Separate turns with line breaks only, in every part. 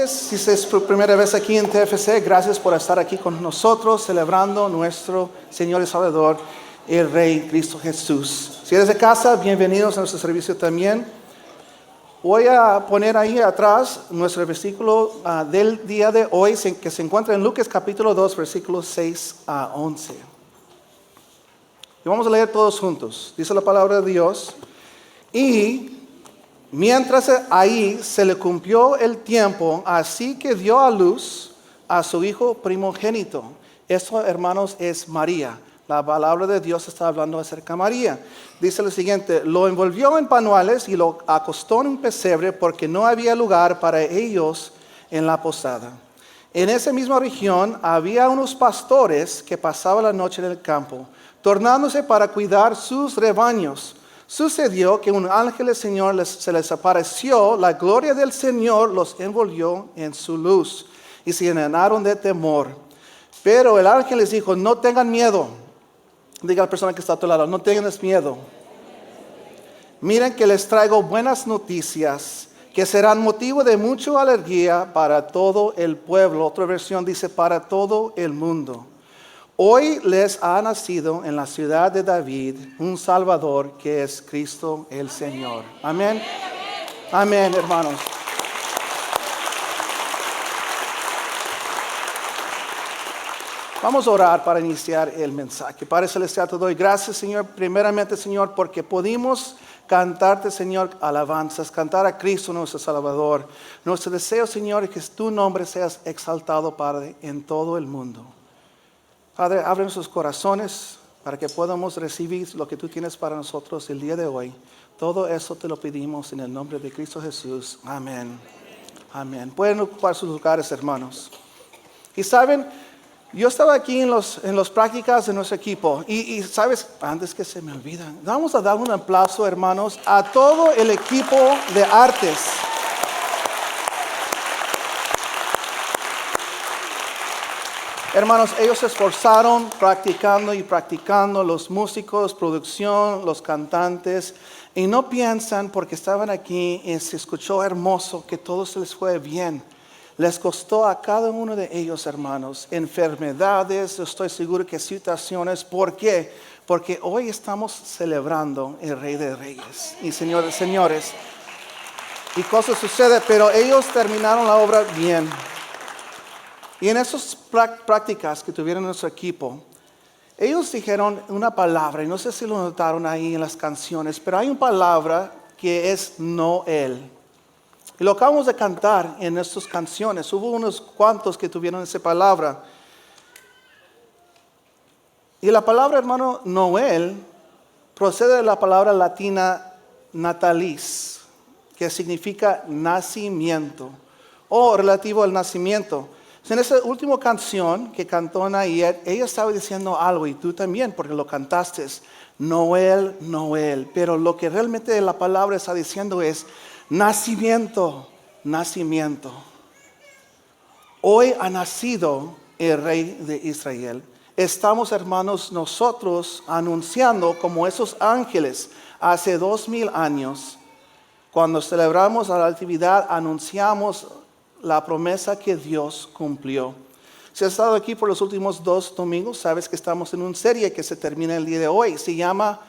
tardes. Si es su primera vez aquí en TFC, gracias por estar aquí con nosotros celebrando nuestro Señor y Salvador, el Rey Cristo Jesús. Si eres de casa, bienvenidos a nuestro servicio también. Voy a poner ahí atrás nuestro versículo del día de hoy, que se encuentra en Lucas capítulo 2, versículos 6 a 11. Y vamos a leer todos juntos. Dice la palabra de Dios. Y mientras ahí se le cumplió el tiempo, así que dio a luz a su hijo primogénito. Esto, hermanos, es María. La palabra de Dios está hablando acerca de María. Dice lo siguiente: lo envolvió en pañuelos y lo acostó en un pesebre porque no había lugar para ellos en la posada. En esa misma región había unos pastores que pasaban la noche en el campo, tornándose para cuidar sus rebaños. Sucedió que un ángel del Señor se les apareció, la gloria del Señor los envolvió en su luz y se llenaron de temor. Pero el ángel les dijo: no tengan miedo. Diga a la persona que está a tu lado: no tengan miedo. Miren que les traigo buenas noticias que serán motivo de mucha alegría para todo el pueblo. Otra versión dice: para todo el mundo. Hoy les ha nacido en la ciudad de David un Salvador, que es Cristo el Señor. Amén. Amén, hermanos. Vamos a orar para iniciar el mensaje. Padre Celestial, te doy gracias, Señor, primeramente, Señor, porque pudimos cantarte, Señor, alabanzas, cantar a Cristo nuestro Salvador. Nuestro deseo, Señor, es que tu nombre seas exaltado, Padre, en todo el mundo. Padre, abre nuestros corazones para que podamos recibir lo que tú tienes para nosotros el día de hoy. Todo eso te lo pedimos en el nombre de Cristo Jesús. Amén. Amén. Pueden ocupar sus lugares, hermanos. Y saben, yo estaba aquí en los prácticas de nuestro equipo. Y sabes, antes que se me olvida, vamos a dar un aplauso, hermanos, a todo el equipo de artes. Hermanos, ellos se esforzaron practicando, los músicos, producción, los cantantes, y no piensan porque estaban aquí y se escuchó hermoso que todo se les fue bien. Les costó a cada uno de ellos, hermanos, enfermedades, estoy seguro que situaciones. ¿Por qué? Porque hoy estamos celebrando el Rey de Reyes y Señores, señores, y cosas suceden, pero ellos terminaron la obra bien. Y en esas prácticas que tuvieron nuestro equipo, ellos dijeron una palabra, y no sé si lo notaron ahí en las canciones, pero hay una palabra que es Noel. Y lo acabamos de cantar en estas canciones. Hubo unos cuantos que tuvieron esa palabra. Y la palabra, hermano, Noel, procede de la palabra latina natalis, que significa nacimiento, o relativo al nacimiento. En esa última canción que cantó Anaí, ella estaba diciendo algo, y tú también, porque lo cantaste, Noel, Noel. Pero lo que realmente la palabra está diciendo es nacimiento, nacimiento. Hoy ha nacido el Rey de Israel. Estamos, hermanos, nosotros anunciando como esos ángeles hace 2000 años. Cuando celebramos la actividad, anunciamos la promesa que Dios cumplió. Si has estado aquí por los últimos 2 domingos, sabes que estamos en una serie que se termina el día de hoy. Se llama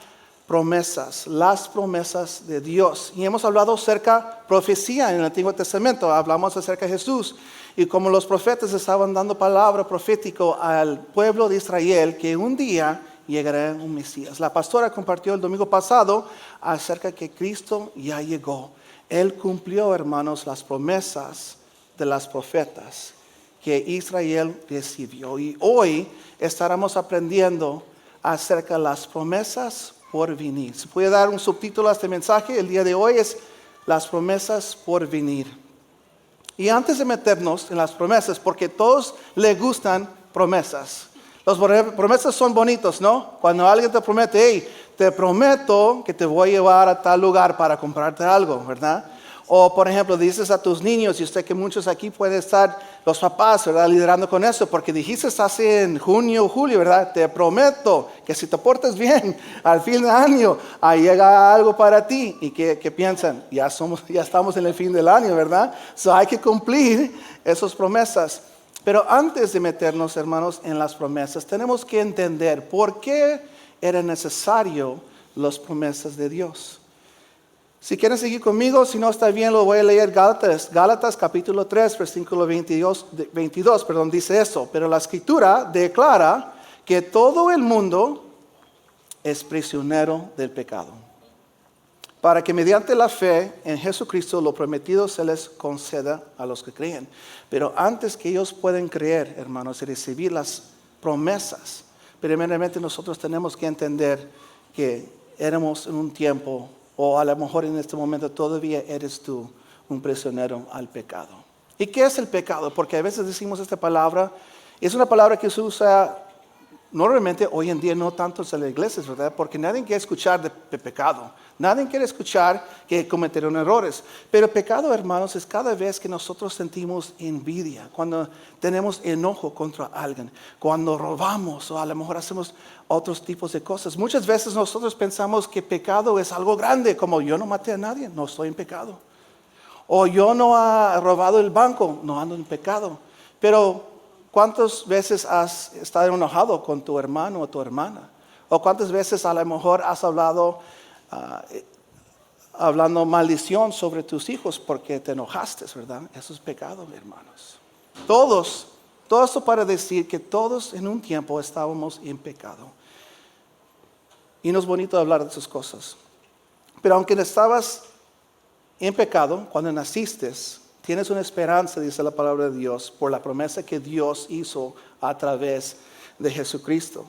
Promesas, las promesas de Dios. Y hemos hablado acerca de profecía en el Antiguo Testamento. Hablamos acerca de Jesús. Y como los profetas estaban dando palabra profética al pueblo de Israel, que un día llegará un Mesías. La pastora compartió el domingo pasado acerca de que Cristo ya llegó. Él cumplió, hermanos, las promesas de las profetas que Israel recibió. Y hoy estaremos aprendiendo acerca de las promesas por venir. ¿Se puede dar un subtítulo a este mensaje? El día de hoy es las promesas por venir. Y antes de meternos en las promesas, porque todos les gustan promesas. Las promesas son bonitos, ¿no? Cuando alguien te promete: hey, te prometo que te voy a llevar a tal lugar para comprarte algo, ¿verdad? O, por ejemplo, dices a tus niños, y usted que muchos aquí pueden estar, los papás, ¿verdad?, liderando con eso, porque dijiste hace en junio o julio, ¿verdad? Te prometo que si te portas bien, al fin de año, ahí llega algo para ti. ¿Y qué piensan? Ya estamos en el fin del año, ¿verdad? So hay que cumplir esas promesas. Pero antes de meternos, hermanos, en las promesas, tenemos que entender por qué era necesario las promesas de Dios. Si quieren seguir conmigo, si no está bien, lo voy a leer. Gálatas capítulo 3, versículo 22, dice eso. Pero la Escritura declara que todo el mundo es prisionero del pecado, para que mediante la fe en Jesucristo lo prometido se les conceda a los que creen. Pero antes que ellos puedan creer, hermanos, y recibir las promesas, primeramente nosotros tenemos que entender que éramos en un tiempo, o a lo mejor en este momento todavía eres tú un prisionero al pecado. ¿Y qué es el pecado? Porque a veces decimos esta palabra, es una palabra que se usa normalmente hoy en día, no tanto en las iglesias, ¿verdad? Porque nadie quiere escuchar de pecado. Nadie quiere escuchar que cometieron errores. Pero pecado, hermanos, es cada vez que nosotros sentimos envidia, cuando tenemos enojo contra alguien, cuando robamos o a lo mejor hacemos otros tipos de cosas. Muchas veces nosotros pensamos que pecado es algo grande, como yo no maté a nadie, no estoy en pecado. O yo no he robado el banco, no ando en pecado. Pero ¿cuántas veces has estado enojado con tu hermano o tu hermana? ¿O cuántas veces a lo mejor has hablando maldición sobre tus hijos porque te enojaste, ¿verdad? Eso es pecado, hermanos. Todo esto para decir que todos en un tiempo estábamos en pecado. Y no es bonito hablar de esas cosas. Pero aunque estabas en pecado, cuando naciste, tienes una esperanza, dice la palabra de Dios, por la promesa que Dios hizo a través de Jesucristo.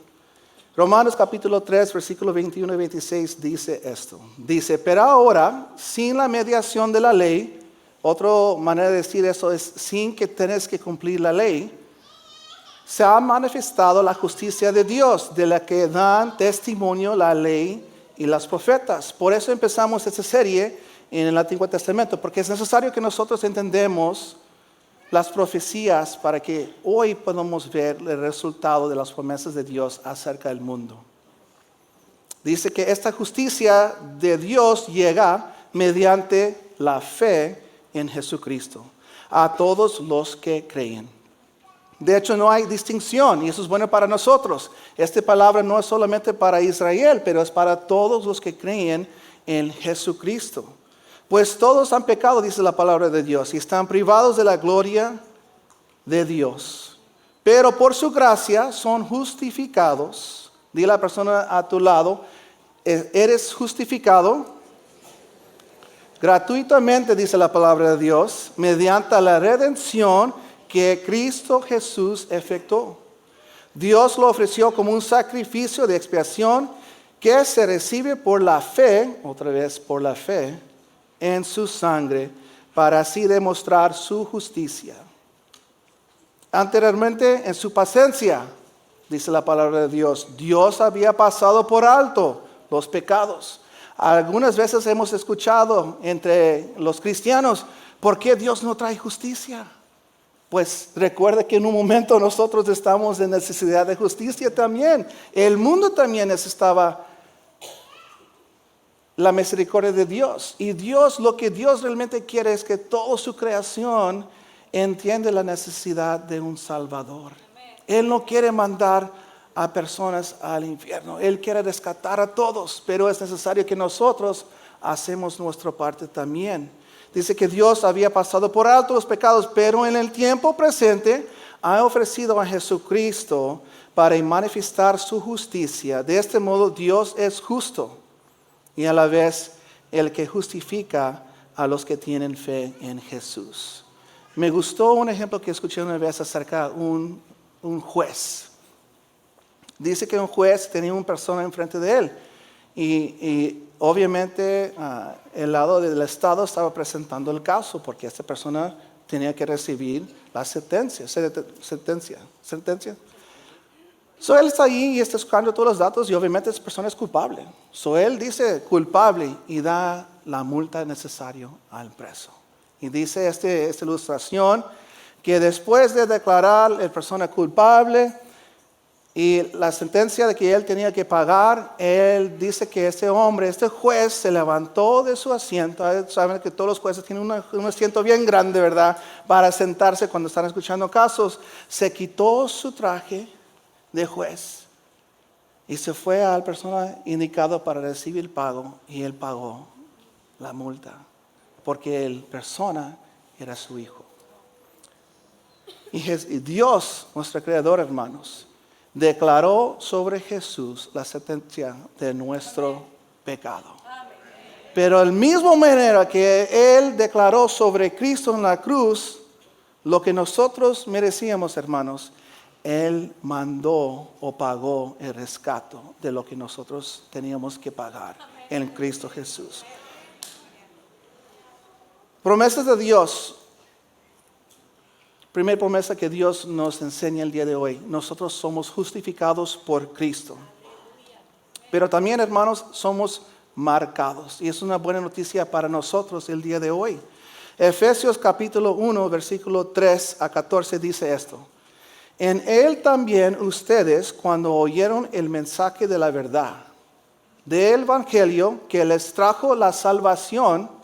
Romanos capítulo 3, versículos 21 y 26 dice esto. Dice, pero ahora, sin la mediación de la ley, otra manera de decir eso es sin que tengas que cumplir la ley, se ha manifestado la justicia de Dios, de la que dan testimonio la ley y las profetas. Por eso empezamos esta serie en el Antiguo Testamento, porque es necesario que nosotros entendamos las profecías para que hoy podamos ver el resultado de las promesas de Dios acerca del mundo. Dice que esta justicia de Dios llega mediante la fe en Jesucristo a todos los que creen. De hecho, no hay distinción y eso es bueno para nosotros. Esta palabra no es solamente para Israel, pero es para todos los que creen en Jesucristo. Pues todos han pecado, dice la palabra de Dios, y están privados de la gloria de Dios. Pero por su gracia son justificados. Dile a la persona a tu lado, eres justificado gratuitamente, dice la palabra de Dios, mediante la redención que Cristo Jesús efectuó. Dios lo ofreció como un sacrificio de expiación que se recibe por la fe, otra vez por la fe, en su sangre, para así demostrar su justicia. Anteriormente, en su paciencia, dice la palabra de Dios, Dios había pasado por alto los pecados. Algunas veces hemos escuchado entre los cristianos, ¿por qué Dios no trae justicia? Pues recuerda que en un momento nosotros estamos en necesidad de justicia también. El mundo también necesitaba la misericordia de Dios. Y Dios, lo que Dios realmente quiere es que toda su creación entiende la necesidad de un Salvador. Él no quiere mandar a personas al infierno. Él quiere rescatar a todos, pero es necesario que nosotros hacemos nuestra parte también. Dice que Dios había pasado por alto los pecados, pero en el tiempo presente ha ofrecido a Jesucristo para manifestar su justicia. De este modo Dios es justo y a la vez el que justifica a los que tienen fe en Jesús. Me gustó un ejemplo que escuché una vez acerca de un juez. Dice que un juez tenía una persona enfrente de él y obviamente el lado del Estado estaba presentando el caso porque esta persona tenía que recibir la sentencia. So él está ahí y está buscando todos los datos y obviamente esa persona es culpable. So él dice culpable y da la multa necesaria al preso. Y dice esta ilustración que después de declarar a la persona culpable y la sentencia de que él tenía que pagar, él dice que este hombre, este juez, se levantó de su asiento. Saben que todos los jueces tienen un asiento bien grande, ¿verdad? Para sentarse cuando están escuchando casos. Se quitó su traje de juez y se fue a la persona indicada para recibir el pago, y él pagó la multa porque la persona era su hijo. Y Dios, nuestro Creador, hermanos, declaró sobre Jesús la sentencia de nuestro pecado. Pero el mismo manera que Él declaró sobre Cristo en la cruz lo que nosotros merecíamos, hermanos, Él mandó o pagó el rescate de lo que nosotros teníamos que pagar en Cristo Jesús. Promesas de Dios. Primera promesa que Dios nos enseña el día de hoy: nosotros somos justificados por Cristo. Pero también, hermanos, somos marcados. Y es una buena noticia para nosotros el día de hoy. Efesios capítulo 1, versículo 3 a 14 dice esto: en Él también ustedes, cuando oyeron el mensaje de la verdad, del Evangelio que les trajo la salvación,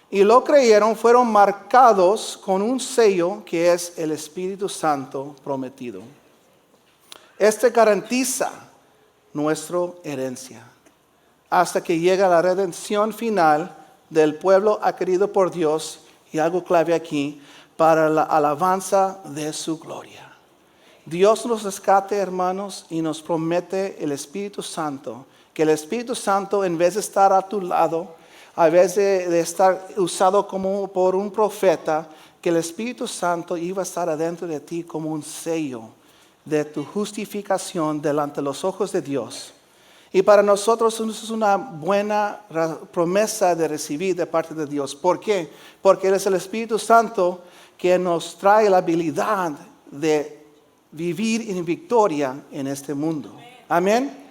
y lo creyeron, fueron marcados con un sello que es el Espíritu Santo prometido. Este garantiza nuestra herencia hasta que llega la redención final del pueblo adquirido por Dios, y algo clave aquí, para la alabanza de su gloria. Dios nos rescate, hermanos, y nos promete el Espíritu Santo, que el Espíritu Santo, en vez de estar a tu lado, a vez de estar usado como por un profeta, que el Espíritu Santo iba a estar adentro de ti como un sello de tu justificación delante de los ojos de Dios. Y para nosotros eso es una buena promesa de recibir de parte de Dios. ¿Por qué? Porque Él es el Espíritu Santo que nos trae la habilidad de vivir en victoria en este mundo. Amén.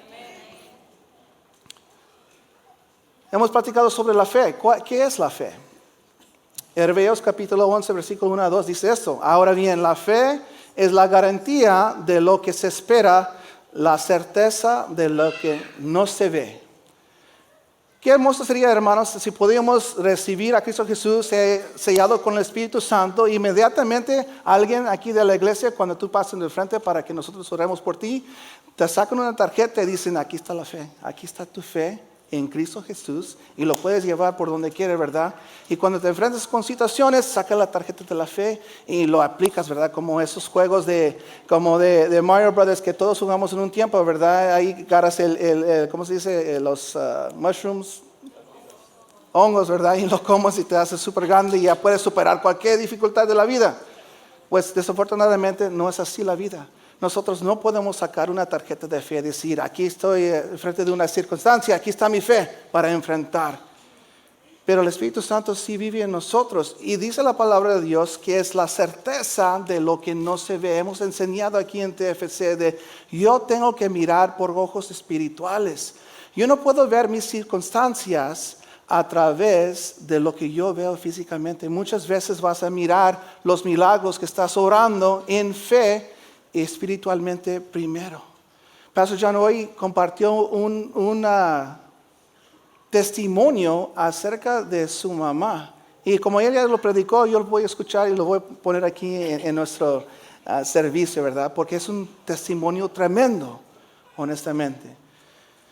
Hemos platicado sobre la fe. ¿Qué es la fe? Hebreos capítulo 11, versículo 1 a 2 dice esto: ahora bien, la fe es la garantía de lo que se espera, la certeza de lo que no se ve. Qué hermoso sería, hermanos, si podíamos recibir a Cristo Jesús sellado con el Espíritu Santo. Inmediatamente alguien aquí de la iglesia, cuando tú pasas de frente para que nosotros oremos por ti, te sacan una tarjeta y dicen: aquí está la fe, aquí está tu fe en Cristo Jesús, y lo puedes llevar por donde quieras, ¿verdad? Y cuando te enfrentas con situaciones, sacas la tarjeta de la fe y lo aplicas, ¿verdad? Como esos juegos de Mario Brothers que todos jugamos en un tiempo, ¿verdad? Ahí agarras ¿cómo se dice? Los mushrooms, hongos, ¿verdad? Y lo comes y te haces súper grande y ya puedes superar cualquier dificultad de la vida. Pues desafortunadamente no es así la vida. Nosotros no podemos sacar una tarjeta de fe y decir: aquí estoy frente de una circunstancia, aquí está mi fe para enfrentar. Pero el Espíritu Santo sí vive en nosotros, y dice la palabra de Dios que es la certeza de lo que no se ve. Hemos enseñado aquí en TFC de yo tengo que mirar por ojos espirituales. Yo no puedo ver mis circunstancias a través de lo que yo veo físicamente. Muchas veces vas a mirar los milagros que estás orando en fe, espiritualmente primero. Pastor John hoy compartió un testimonio acerca de su mamá, y como ella lo predicó, yo lo voy a escuchar y lo voy a poner aquí en nuestro servicio, ¿verdad? Porque es un testimonio tremendo, honestamente.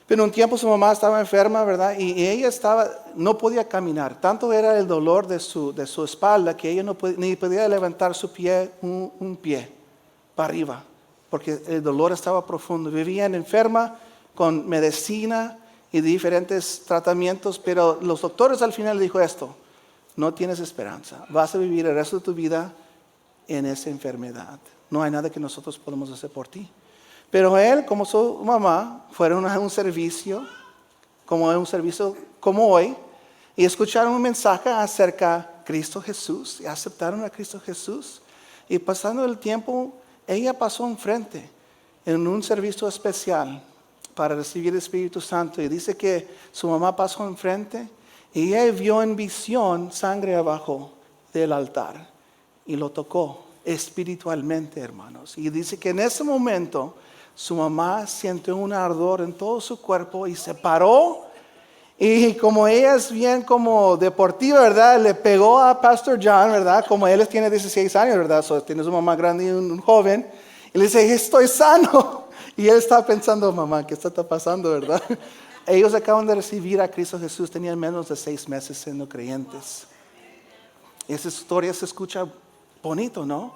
Pero un tiempo su mamá estaba enferma, ¿verdad? Y ella no podía caminar. Tanto era el dolor de su espalda que ella ni podía levantar su pie, un pie para arriba, porque el dolor estaba profundo. Vivían enferma con medicina y diferentes tratamientos, pero los doctores al final le dijo esto: no tienes esperanza, vas a vivir el resto de tu vida en esa enfermedad. No hay nada que nosotros podamos hacer por ti. Pero él, como su mamá, fueron a un servicio como hoy, y escucharon un mensaje acerca de Cristo Jesús, y aceptaron a Cristo Jesús. Y pasando el tiempo, ella pasó enfrente en un servicio especial para recibir el Espíritu Santo, y dice que su mamá pasó enfrente y ella vio en visión sangre abajo del altar y lo tocó espiritualmente, hermanos. Y dice que en ese momento su mamá sintió un ardor en todo su cuerpo y se paró. Y como ella es bien como deportiva, ¿verdad? Le pegó a Pastor John, ¿verdad? Como él tiene 16 años, ¿verdad? Tiene su mamá grande y un joven. Y le dice, estoy sano. Y él está pensando, mamá, ¿qué está pasando, verdad? Ellos acaban de recibir a Cristo Jesús, tenían menos de 6 meses siendo creyentes. Esa historia se escucha bonito, ¿no?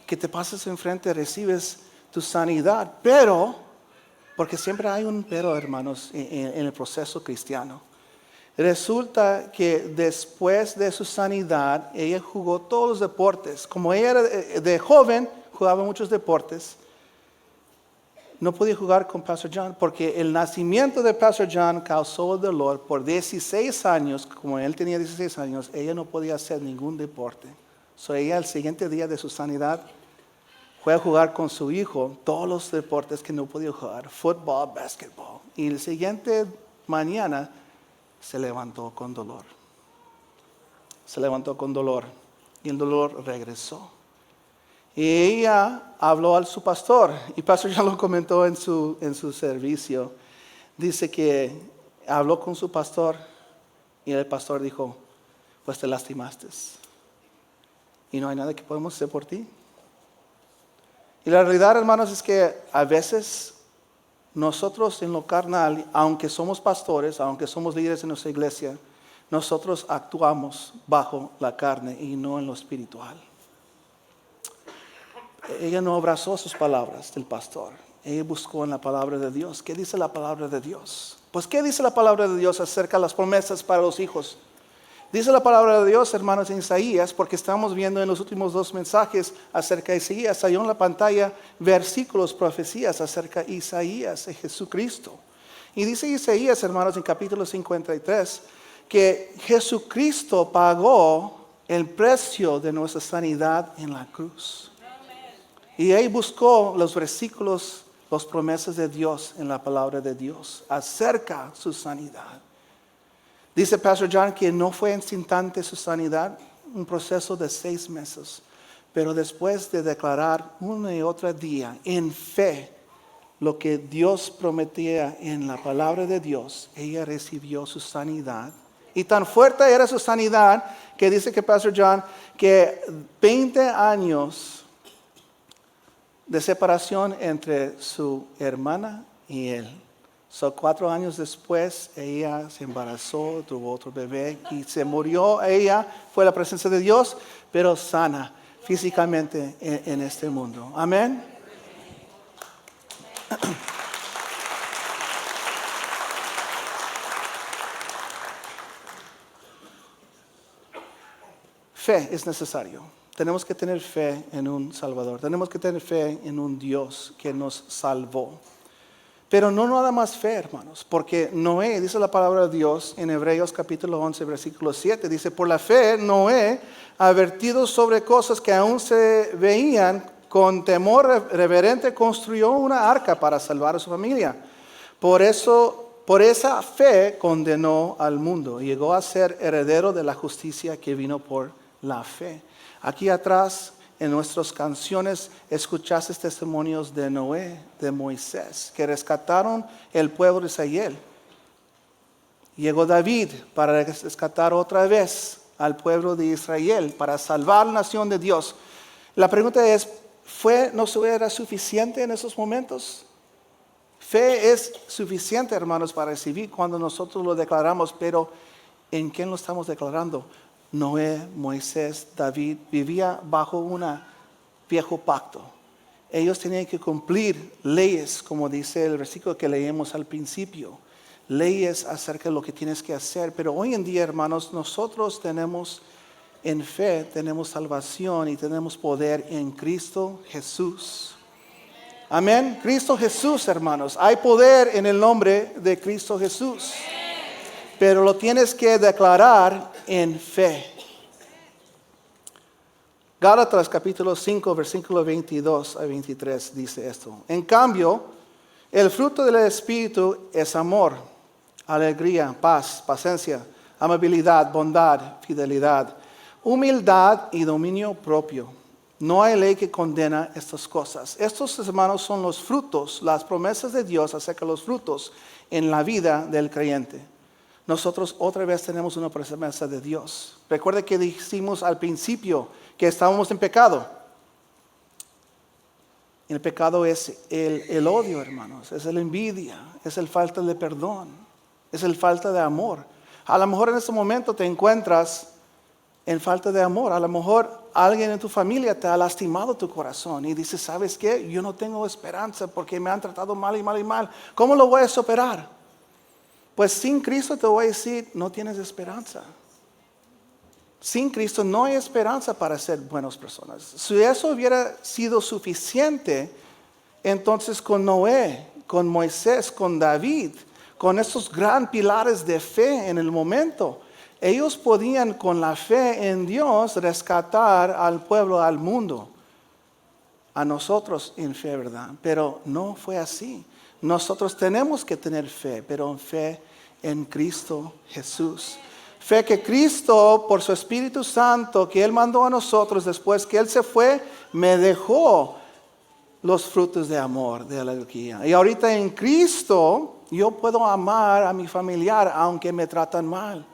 Que te pasas enfrente, recibes tu sanidad, pero, porque siempre hay un pero, hermanos, en el proceso cristiano. Resulta que después de su sanidad, ella jugó todos los deportes. Como ella era de joven, jugaba muchos deportes. No podía jugar con Pastor John porque el nacimiento de Pastor John causó dolor. Por 16 años, como él tenía 16 años, ella no podía hacer ningún deporte. Ella el siguiente día de su sanidad fue a jugar con su hijo todos los deportes que no podía jugar, fútbol, básquetbol. Y el siguiente mañana se levantó con dolor. Se levantó con dolor y el dolor regresó. Y ella habló a su pastor, y pastor ya lo comentó en su servicio. Dice que habló con su pastor y el pastor dijo, pues te lastimaste. Y no hay nada que podemos hacer por ti. Y la realidad, hermanos, es que a veces nosotros en lo carnal, aunque somos pastores, aunque somos líderes en nuestra iglesia, nosotros actuamos bajo la carne y no en lo espiritual. Ella no abrazó sus palabras del pastor. Ella buscó en la palabra de Dios. ¿Qué dice la palabra de Dios? Pues, ¿qué dice la palabra de Dios acerca de las promesas para los hijos? Dice la palabra de Dios, hermanos, en Isaías, porque estamos viendo en los últimos 2 mensajes acerca de Isaías. Hay en la pantalla versículos, profecías acerca de Isaías, de Jesucristo. Y dice Isaías, hermanos, en capítulo 53, que Jesucristo pagó el precio de nuestra sanidad en la cruz. Y ahí buscó los versículos, las promesas de Dios en la palabra de Dios acerca de su sanidad. Dice Pastor John que no fue instante su sanidad, un proceso de 6 meses. Pero después de declarar uno y otro día en fe lo que Dios prometía en la palabra de Dios, ella recibió su sanidad. Y tan fuerte era su sanidad que dice que Pastor John que 20 años de separación entre su hermana y él. 4 años después, ella se embarazó, tuvo otro bebé y se murió. Ella fue a la presencia de Dios, pero sana físicamente en este mundo. Amén. Fe es necesario. Tenemos que tener fe en un Salvador. Tenemos que tener fe en un Dios que nos salvó. Pero no nada más fe, hermanos. Porque Noé, dice la palabra de Dios en Hebreos capítulo 11, versículo 7. Dice, por la fe Noé, advertido sobre cosas que aún se veían, con temor reverente construyó una arca para salvar a su familia. Por esa fe condenó al mundo. Y llegó a ser heredero de la justicia que vino por la fe. Aquí atrás, en nuestras canciones, escuchaste testimonios de Noé, de Moisés, que rescataron el pueblo de Israel. Llegó David para rescatar otra vez al pueblo de Israel, para salvar la nación de Dios. La pregunta es, ¿fe no era suficiente en esos momentos? Fe es suficiente, hermanos, para recibir cuando nosotros lo declaramos, pero ¿en quién lo estamos declarando? Noé, Moisés, David vivía bajo un viejo pacto. Ellos tenían que cumplir leyes, como dice el versículo que leímos al principio. Leyes acerca de lo que tienes que hacer. Pero hoy en día, hermanos, nosotros tenemos en fe, tenemos salvación y tenemos poder en Cristo Jesús. Amén. Cristo Jesús, hermanos. Hay poder en el nombre de Cristo Jesús. Pero lo tienes que declarar en fe. Gálatas capítulo 5, versículo 22 a 23 dice esto. En cambio, el fruto del Espíritu es amor, alegría, paz, paciencia, amabilidad, bondad, fidelidad, humildad y dominio propio. No hay ley que condena estas cosas. Estos, hermanos, son los frutos, las promesas de Dios acerca de los frutos en la vida del creyente. Nosotros otra vez tenemos una promesa de Dios. Recuerde que dijimos al principio que estábamos en pecado. El pecado es el odio, hermanos, es la envidia, es el falta de perdón, es el falta de amor. A lo mejor en este momento te encuentras en falta de amor. A lo mejor alguien en tu familia te ha lastimado tu corazón y dices, ¿sabes qué? Yo no tengo esperanza porque me han tratado mal y mal y mal. ¿Cómo lo voy a superar? Pues sin Cristo te voy a decir, no tienes esperanza. Sin Cristo no hay esperanza para ser buenas personas. Si eso hubiera sido suficiente, entonces con Noé, con Moisés, con David, con estos gran pilares de fe en el momento, ellos podían con la fe en Dios rescatar al pueblo, al mundo, a nosotros en fe, ¿verdad? Pero no fue así. Nosotros tenemos que tener fe, pero fe en Cristo Jesús. Fe que Cristo, por su Espíritu Santo, que Él mandó a nosotros después que Él se fue, me dejó los frutos de amor, de alegría. Y ahorita en Cristo, yo puedo amar a mi familiar aunque me tratan mal.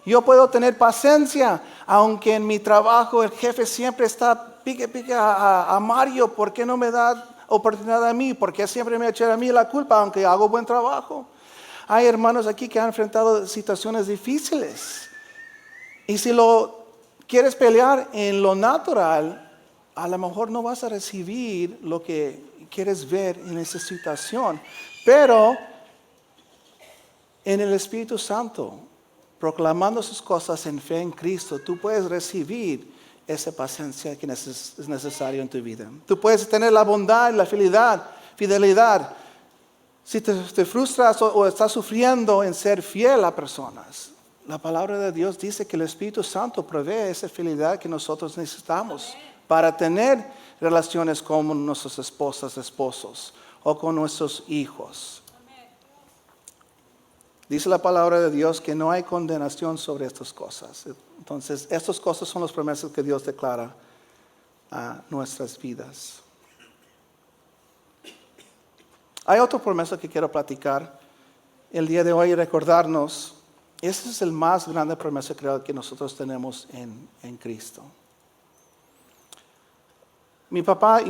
Yo puedo tener paciencia, aunque en mi trabajo el jefe siempre está pique a Mario, ¿por qué no me da oportunidad a mí? ¿Por qué siempre me echa a mí la culpa, aunque hago buen trabajo? Hay hermanos aquí que han enfrentado situaciones difíciles. Y si lo quieres pelear en lo natural, a lo mejor no vas a recibir lo que quieres ver en esa situación. Pero en el Espíritu Santo, proclamando sus cosas en fe en Cristo, tú puedes recibir esa paciencia que es necesaria en tu vida. Tú puedes tener la bondad, la fidelidad. Si te frustras o estás sufriendo en ser fiel a personas, la palabra de Dios dice que el Espíritu Santo provee esa fidelidad que nosotros necesitamos para tener relaciones con nuestras esposas, esposos o con nuestros hijos. Dice la palabra de Dios que no hay condenación sobre estas cosas. Entonces, estas cosas son las promesas que Dios declara a nuestras vidas. Hay otra promesa que quiero platicar el día de hoy y recordarnos. Esa es el más grande promesa creo que nosotros tenemos en Cristo. Mi papá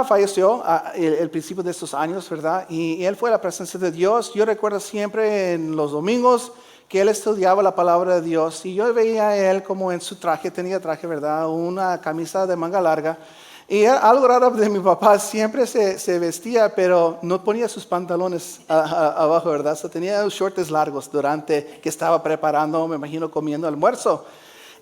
falleció al principio de estos años, ¿verdad? Y él fue a la presencia de Dios. Yo recuerdo siempre en los domingos que él estudiaba la palabra de Dios. Y yo veía a él como en su traje, tenía traje, ¿verdad? Una camisa de manga larga. Y algo raro de mi papá, siempre se vestía, pero no ponía sus pantalones abajo, ¿verdad? O sea, tenía shorts largos durante que estaba preparando, me imagino, comiendo almuerzo.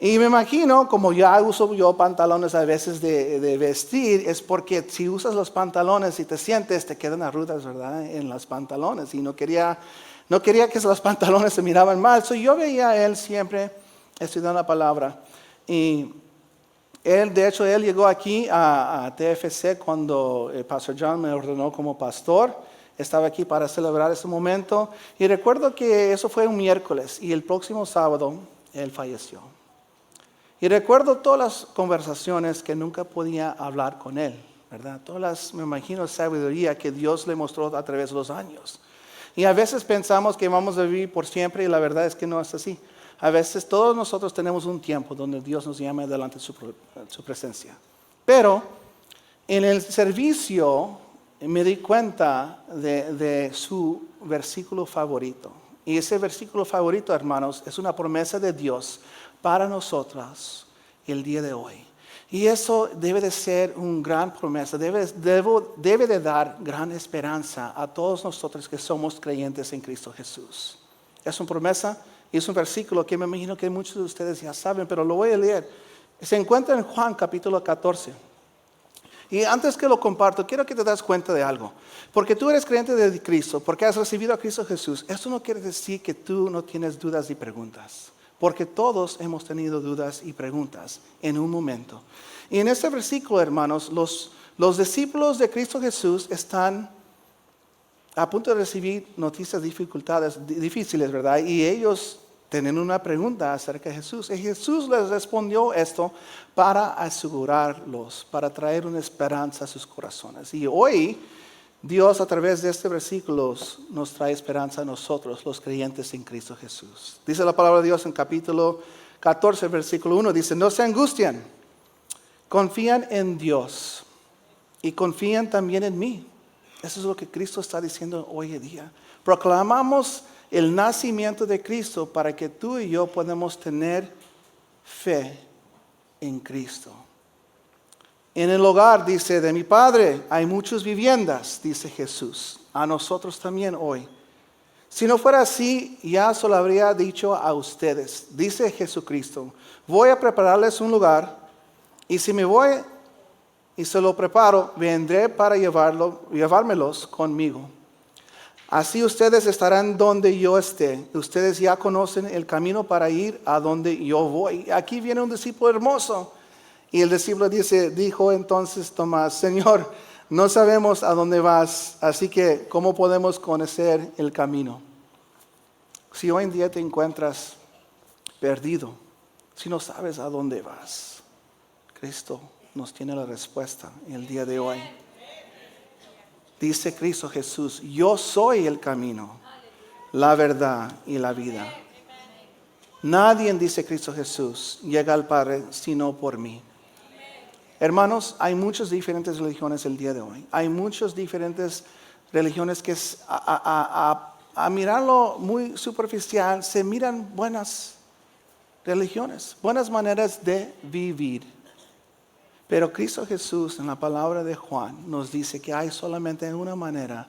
Y me imagino, como ya uso yo pantalones a veces de vestir, es porque si usas los pantalones y te sientes, te quedan arrugas, ¿verdad? En los pantalones. Y no quería que los pantalones se miraban mal. So, yo veía a él siempre estudiando la palabra. Y de hecho, él llegó aquí a TFC cuando el pastor John me ordenó como pastor. Estaba aquí para celebrar ese momento. Y recuerdo que eso fue un miércoles y el próximo sábado él falleció. Y recuerdo todas las conversaciones que nunca podía hablar con él, ¿verdad? Me imagino, sabiduría que Dios le mostró a través de los años. Y a veces pensamos que vamos a vivir por siempre y la verdad es que no es así. A veces todos nosotros tenemos un tiempo donde Dios nos llama delante de su presencia. Pero en el servicio me di cuenta de su versículo favorito. Y ese versículo favorito, hermanos, es una promesa de Dios para nosotras el día de hoy. Y eso debe de ser una gran promesa, debe de dar gran esperanza a todos nosotros que somos creyentes en Cristo Jesús. Es una promesa y es un versículo que me imagino que muchos de ustedes ya saben, pero lo voy a leer. Se encuentra en Juan capítulo 14. Y antes que lo comparto, quiero que te das cuenta de algo. Porque tú eres creyente de Cristo, porque has recibido a Cristo Jesús, esto no quiere decir que tú no tienes dudas y preguntas. Porque todos hemos tenido dudas y preguntas en un momento. Y en este versículo, hermanos, los discípulos de Cristo Jesús están a punto de recibir noticias difíciles, ¿verdad? Y ellos tenían una pregunta acerca de Jesús. Y Jesús les respondió esto para asegurarlos, para traer una esperanza a sus corazones. Y hoy Dios a través de este versículo nos trae esperanza a nosotros, los creyentes en Cristo Jesús. Dice la palabra de Dios en capítulo 14, versículo 1. Dice, no se angustien, confían en Dios y confían también en mí. Eso es lo que Cristo está diciendo hoy en día. Proclamamos el nacimiento de Cristo para que tú y yo podamos tener fe en Cristo. En el hogar, dice, de mi Padre hay muchas viviendas, dice Jesús. A nosotros también hoy. Si no fuera así, ya se lo habría dicho a ustedes. Dice Jesucristo, voy a prepararles un lugar y si me voy y se lo preparo, vendré para llevármelos conmigo. Así ustedes estarán donde yo esté. Ustedes ya conocen el camino para ir a donde yo voy. Aquí viene un discípulo hermoso. Y el discípulo dijo entonces Tomás, Señor, no sabemos a dónde vas, así que ¿cómo podemos conocer el camino? Si hoy en día te encuentras perdido, si no sabes a dónde vas, Cristo nos tiene la respuesta en el día de hoy. Dice Cristo Jesús, yo soy el camino, la verdad y la vida. Nadie, dice Cristo Jesús, llega al Padre sino por mí. Hermanos, hay muchas diferentes religiones el día de hoy. Hay muchas diferentes religiones que a mirarlo muy superficial se miran buenas religiones, buenas maneras de vivir. Pero Cristo Jesús en la palabra de Juan nos dice que hay solamente una manera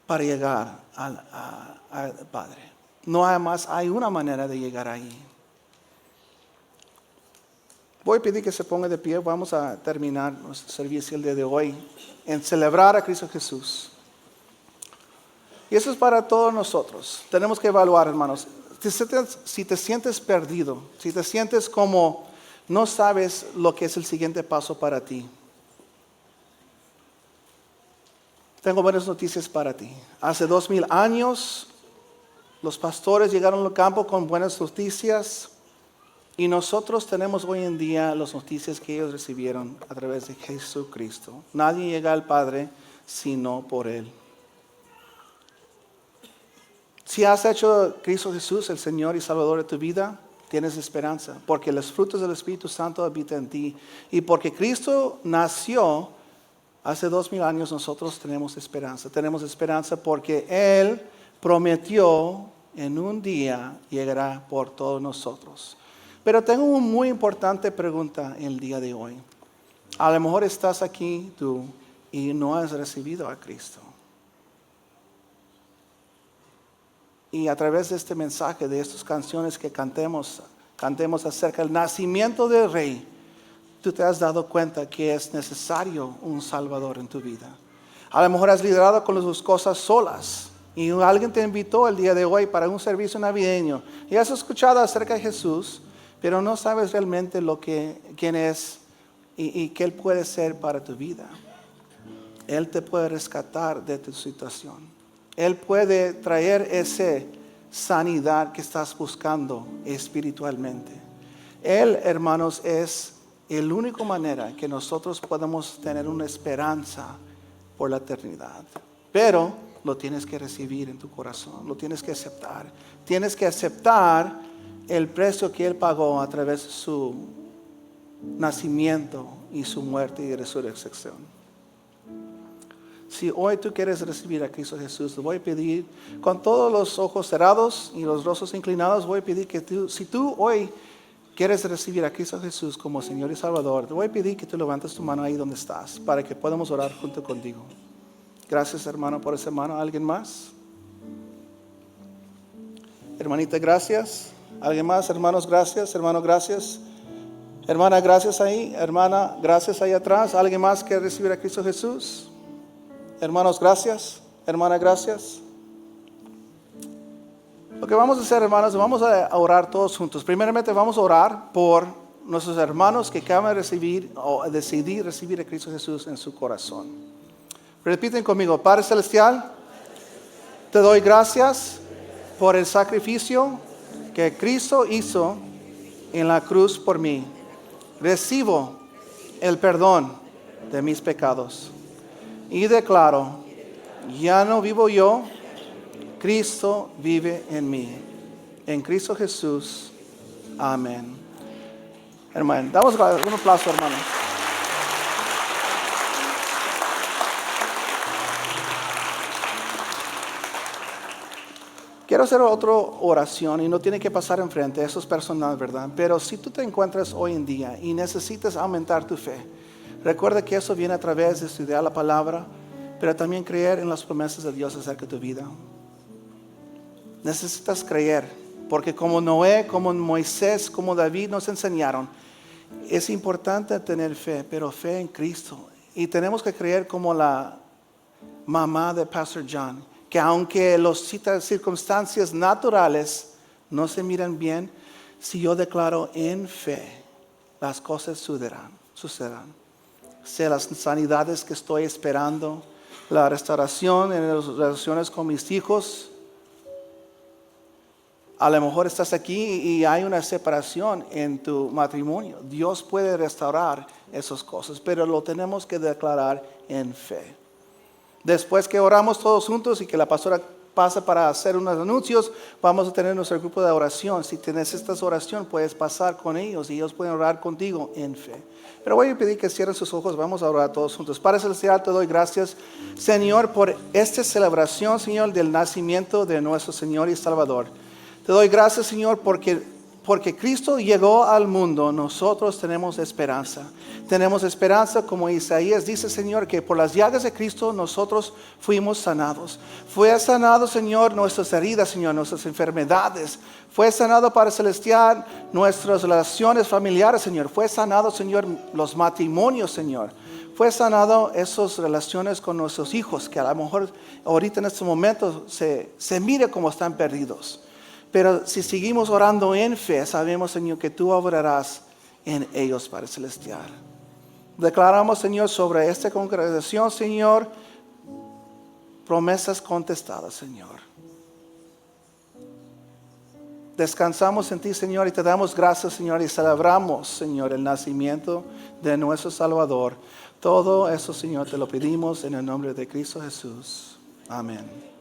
para llegar al Padre. No hay más, hay una manera de llegar ahí. Voy a pedir que se ponga de pie. Vamos a terminar nuestro servicio el día de hoy en celebrar a Cristo Jesús. Y eso es para todos nosotros. Tenemos que evaluar, hermanos. Si te sientes perdido, si te sientes como no sabes lo que es el siguiente paso para ti, tengo buenas noticias para ti. Hace 2000 años, los pastores llegaron al campo con buenas noticias. Y nosotros tenemos hoy en día las noticias que ellos recibieron a través de Jesucristo. Nadie llega al Padre sino por Él. Si has hecho Cristo Jesús el Señor y Salvador de tu vida, tienes esperanza. Porque los frutos del Espíritu Santo habitan en ti. Y porque Cristo nació hace 2000 años, nosotros tenemos esperanza. Tenemos esperanza porque Él prometió en un día llegará por todos nosotros. Pero tengo una muy importante pregunta en el día de hoy. A lo mejor estás aquí tú y no has recibido a Cristo. Y a través de este mensaje, de estas canciones que cantemos acerca del nacimiento del Rey, tú te has dado cuenta que es necesario un Salvador en tu vida. A lo mejor has lidiado con las cosas solas y alguien te invitó el día de hoy para un servicio navideño y has escuchado acerca de Jesús, pero no sabes realmente quién es y qué Él puede ser para tu vida. Él te puede rescatar de tu situación. Él puede traer esa sanidad que estás buscando espiritualmente. Él, hermanos, es la única manera que nosotros podemos tener una esperanza por la eternidad. Pero lo tienes que recibir en tu corazón, lo tienes que aceptar. Tienes que aceptar el precio que Él pagó a través de su nacimiento y su muerte y resurrección. Si hoy tú quieres recibir a Cristo Jesús, te voy a pedir, con todos los ojos cerrados y los rostros inclinados, voy a pedir que si tú hoy quieres recibir a Cristo Jesús como Señor y Salvador, te voy a pedir que tú levantes tu mano ahí donde estás, para que podamos orar junto contigo. Gracias, hermano, por esa mano. ¿Alguien más? Hermanita, gracias. ¿Alguien más? Hermanos, gracias. Hermano, gracias. Hermana, gracias ahí. Hermana, gracias ahí atrás. ¿Alguien más quiere recibir a Cristo Jesús? Hermanos, gracias. Hermana, gracias. Lo que vamos a hacer, hermanos, vamos a orar todos juntos. Primeramente vamos a orar por nuestros hermanos que acaban de recibir o decidir recibir a Cristo Jesús en su corazón. Repiten conmigo. Padre Celestial, te doy gracias por el sacrificio que Cristo hizo en la cruz por mí. Recibo el perdón de mis pecados. Y declaro, ya no vivo yo, Cristo vive en mí. En Cristo Jesús. Amén. Hermano, damos un aplauso, hermano. Quiero hacer otra oración y no tiene que pasar enfrente, eso es personal, ¿verdad? Pero si tú te encuentras hoy en día y necesitas aumentar tu fe, recuerda que eso viene a través de estudiar la palabra, pero también creer en las promesas de Dios acerca de tu vida. Necesitas creer, porque como Noé, como Moisés, como David nos enseñaron, es importante tener fe, pero fe en Cristo. Y tenemos que creer como la mamá de Pastor John, que aunque las circunstancias naturales no se miran bien, si yo declaro en fe, las cosas sucederán. Sea las sanidades que estoy esperando, la restauración en las relaciones con mis hijos. A lo mejor estás aquí y hay una separación en tu matrimonio. Dios puede restaurar esas cosas, pero lo tenemos que declarar en fe. Después que oramos todos juntos y que la pastora pasa para hacer unos anuncios, vamos a tener nuestro grupo de oración. Si tienes esta oración, puedes pasar con ellos y ellos pueden orar contigo en fe. Pero voy a pedir que cierren sus ojos, vamos a orar todos juntos. Padre Celestial, te doy gracias, Señor, por esta celebración, Señor, del nacimiento de nuestro Señor y Salvador. Te doy gracias, Señor, porque Cristo llegó al mundo, nosotros tenemos esperanza. Tenemos esperanza, como Isaías dice, Señor, que por las llagas de Cristo nosotros fuimos sanados. Fue sanado, Señor, nuestras heridas, Señor, nuestras enfermedades. Fue sanado, Padre Celestial, nuestras relaciones familiares, Señor. Fue sanado, Señor, los matrimonios, Señor. Fue sanado esas relaciones con nuestros hijos, que a lo mejor ahorita en este momento se mire como están perdidos. Pero si seguimos orando en fe, sabemos, Señor, que tú obrarás en ellos, Padre Celestial. Declaramos, Señor, sobre esta congregación, Señor, promesas contestadas, Señor. Descansamos en ti, Señor, y te damos gracias, Señor, y celebramos, Señor, el nacimiento de nuestro Salvador. Todo eso, Señor, te lo pedimos en el nombre de Cristo Jesús. Amén.